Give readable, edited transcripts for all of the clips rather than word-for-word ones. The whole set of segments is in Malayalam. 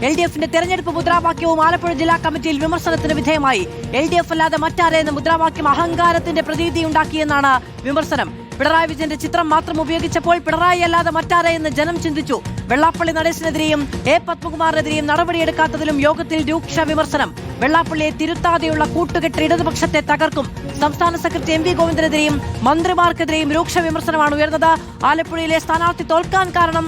LDFിന്റെ തെരഞ്ഞെടുപ്പ് മുദ്രാവാക്യവും ആലപ്പുഴ ജില്ലാ കമ്മിറ്റിയിൽ വിമർശനത്തിന് വിധേയമായി. LDF അല്ലാതെ മറ്റാരെയെന്ന മുദ്രാവാക്യം അഹങ്കാരത്തിന്റെ പ്രതീതിയുണ്ടാക്കിയെന്നാണ് വിമർശനം. പിണറായി വിജയന്റെ ചിത്രം മാത്രം ഉപയോഗിച്ചപ്പോൾ പിണറായി അല്ലാതെ മറ്റാരെയെന്ന് ജനം ചിന്തിച്ചു. വെള്ളാപ്പള്ളി നടേശനെതിരെയും പത്മകുമാറിനെതിരെയും നടപടിയെടുക്കാത്തതിലും യോഗത്തിൽ രൂക്ഷ വിമർശനം. വെള്ളാപ്പള്ളിയെ തിരുത്താതെയുള്ള കൂട്ടുകെട്ട് ഇടതുപക്ഷത്തെ തകർക്കും. സംസ്ഥാന സെക്രട്ടറി MV ഗോവിന്ദനെതിരെയും മന്ത്രിമാർക്കെതിരെയും രൂക്ഷ വിമർശനമാണ് ഉയർന്നത്. ആലപ്പുഴയിലെ സ്ഥാനാർത്ഥി തോൽക്കാൻ കാരണം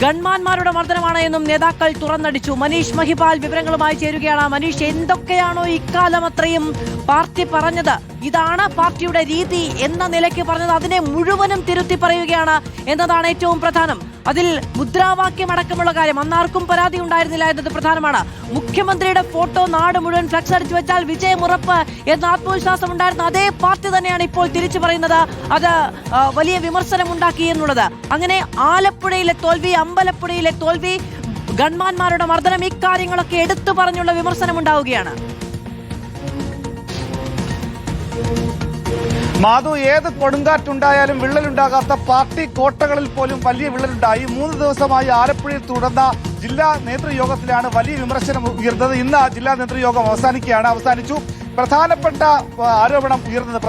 ഗൺമാന്മാരുടെ മർദ്ദനമാണ് എന്നും നേതാക്കൾ തുറന്നടിച്ചു. മനീഷ് മഹിപാൽ വിവരങ്ങളുമായി ചേരുകയാണ്. മനീഷ്, എന്തൊക്കെയാണോ ഇക്കാലം അത്രയും പാർട്ടി പറഞ്ഞത്, ഇതാണ് പാർട്ടിയുടെ രീതി എന്ന നിലയ്ക്ക് പറഞ്ഞത്, അതിനെ മുഴുവനും തിരുത്തി പറയുകയാണ് എന്നതാണ് ഏറ്റവും പ്രധാനം. അതിൽ മുദ്രാവാക്യം അടക്കമുള്ള കാര്യം അന്നാർക്കും പരാതി ഉണ്ടായിരുന്നില്ല എന്നത് പ്രധാനമാണ്. മുഖ്യമന്ത്രിയുടെ ഫോട്ടോ നാട് മുഴുവൻ ഫ്ലക്സ് അടിച്ചു വെച്ചാൽ വിജയമുറപ്പ് എന്ന ആത്മവിശ്വാസം ഉണ്ടായിരുന്ന അതേ പാർട്ടി തന്നെയാണ് ഇപ്പോൾ തിരിച്ചു പറയുന്നത് അത് വലിയ വിമർശനം ഉണ്ടാക്കി എന്നുള്ളത്. അങ്ങനെ ആലപ്പുഴയിലെ തോൽവി, അമ്പലപ്പുഴയിലെ തോൽവി, ഗൺമാന്മാരുടെ മർദ്ദനം, ഇക്കാര്യങ്ങളൊക്കെ എടുത്തു പറഞ്ഞുള്ള വിമർശനം ഉണ്ടാവുകയാണ്. മാധു, ഏത് കൊടുങ്കാറ്റുണ്ടായാലും വിള്ളലുണ്ടാകാത്ത പാർട്ടി കോട്ടകളിൽ പോലും വലിയ വിള്ളലുണ്ടായി. 3 ദിവസമായി ആലപ്പുഴയിൽ തുടർന്ന ജില്ലാ നേതൃയോഗത്തിലാണ് വലിയ വിമർശനം ഉയർന്നത്. ഇന്ന് ജില്ലാ നേതൃയോഗം അവസാനിച്ചു. പ്രധാനപ്പെട്ട ആരോപണം ഉയർന്നത്,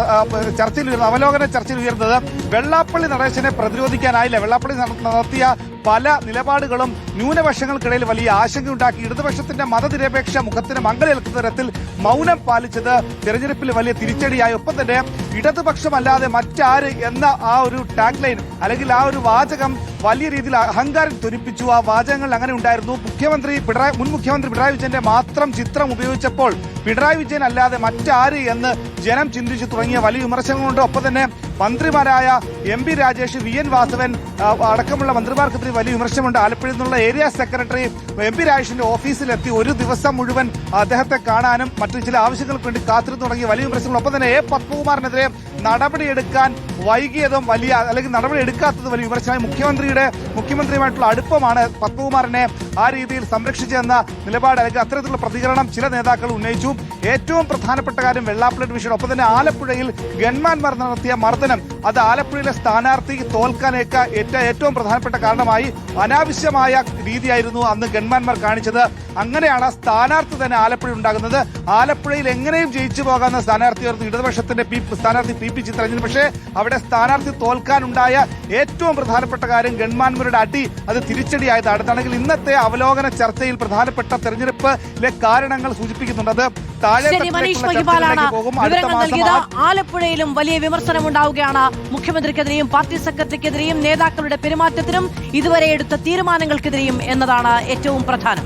അവലോകന ചർച്ചയിൽ ഉയർന്നത്, വെള്ളാപ്പള്ളി നടേശനെ പ്രതിരോധിക്കാനായില്ല. വെള്ളാപ്പള്ളി നടത്തിയ പല നിലപാടുകളും ന്യൂനപക്ഷങ്ങൾക്കിടയിൽ വലിയ ആശങ്കയുണ്ടാക്കി. ഇടതുപക്ഷത്തിന്റെ മതനിരപേക്ഷ മുഖത്തിന് മങ്ങലേൽക്കുന്ന തരത്തിൽ മൗനം പാലിച്ചത് തെരഞ്ഞെടുപ്പിൽ വലിയ തിരിച്ചടിയായി. ഒപ്പം തന്നെ ഇടതുപക്ഷമല്ലാതെ മറ്റാര് എന്ന ആ ഒരു ടാഗ് ലൈൻ അല്ലെങ്കിൽ ആ ഒരു വാചകം വലിയ രീതിയിൽ അഹങ്കാരം ധ്വനിപ്പിച്ചു. ആ വാചകങ്ങൾ അങ്ങനെ ഉണ്ടായിരുന്നു. മുൻ മുഖ്യമന്ത്രി പിണറായി വിജയന്റെ മാത്രം ചിത്രം ഉപയോഗിച്ചപ്പോൾ പിണറായി വിജയൻ അല്ലാതെ മറ്റാര് എന്ന് ജനം ചിന്തിച്ചു തുടങ്ങിയ വലിയ വിമർശനങ്ങളുണ്ട്. ഒപ്പം തന്നെ മന്ത്രിമാരായ MB രാജേഷ്, VN വാസവൻ അടക്കമുള്ള മന്ത്രിമാർക്കെതിരെ വലിയ വിമർശനമുണ്ട്. ആലപ്പുഴയിൽ നിന്നുള്ള ഏരിയ സെക്രട്ടറി MB രാജേഷിന്റെ ഓഫീസിലെത്തി ഒരു ദിവസം മുഴുവൻ അദ്ദേഹത്തെ കാണാനും മറ്റു ചില ആവശ്യങ്ങൾക്ക് വേണ്ടി കാത്തിരുന്നു തുടങ്ങിയ വലിയ വിമർശനങ്ങൾ. ഒപ്പം തന്നെ പത്മകുമാറിനെതിരെ നടപടിയെടുക്കാൻ വൈകിയതും അല്ലെങ്കിൽ നടപടി എടുക്കാത്തതും വലിയ വിമർശനമായി. മുഖ്യമന്ത്രിയുമായിട്ടുള്ള അടുപ്പമാണ് പത്മകുമാറിനെ ആ രീതിയിൽ സംരക്ഷിച്ചെന്ന നിലപാട് അല്ലെങ്കിൽ അത്തരത്തിലുള്ള പ്രതികരണം ചില നേതാക്കൾ ഉന്നയിച്ചു. ഏറ്റവും പ്രധാനപ്പെട്ട കാര്യം വെള്ളാപ്പള്ളി ഡിവിഷൻ. ഒപ്പം തന്നെ ആലപ്പുഴയിൽ ഗൺമാന്മാർ നടത്തിയ മർദ്ദനം, അത് ആലപ്പുഴയിലെ സ്ഥാനാർത്ഥി തോൽക്കാനേറ്റ ഏറ്റവും പ്രധാനപ്പെട്ട കാരണമായി. അനാവശ്യമായ രീതിയായിരുന്നു അന്ന് ഗൺമാന്മാർ കാണിച്ചത്. അങ്ങനെയാണ് സ്ഥാനാർത്ഥി തന്നെ ആലപ്പുഴ ഉണ്ടാകുന്നത്. ആലപ്പുഴയിൽ എങ്ങനെയും ജയിച്ചു പോകാവുന്ന സ്ഥാനാർത്ഥിയായിരുന്നു ഇടതുപക്ഷത്തിന്റെ സ്ഥാനാർത്ഥി PP ചിത്രരഞ്ജൻ. പക്ഷേ അവിടെ സ്ഥാനാർത്ഥി തോൽക്കാനുണ്ടായ ഏറ്റവും പ്രധാനപ്പെട്ട കാര്യം ഗൺമാന്മാരുടെ അടി, അത് തിരിച്ചടിയായത്. അടുത്താണെങ്കിൽ ഇന്നത്തെ അവലോകന ചർച്ചയിൽ പ്രധാനപ്പെട്ട തെരഞ്ഞെടുപ്പിലെ കാരണങ്ങൾ സൂചിപ്പിക്കുന്നുണ്ട്. അത് മനീഷ് മഹിപാലാണ് വിവരങ്ങൾ നൽകിയത്. ആലപ്പുഴയിലും വലിയ വിമർശനം ഉണ്ടാവുകയാണ്. മുഖ്യമന്ത്രിക്കെതിരെയും പാർട്ടി സെക്രട്ടറിക്കെതിരെയും നേതാക്കളുടെ പെരുമാറ്റത്തിനും ഇതുവരെ എടുത്ത തീരുമാനങ്ങൾക്കെതിരെയും എന്നതാണ് ഏറ്റവും പ്രധാനം.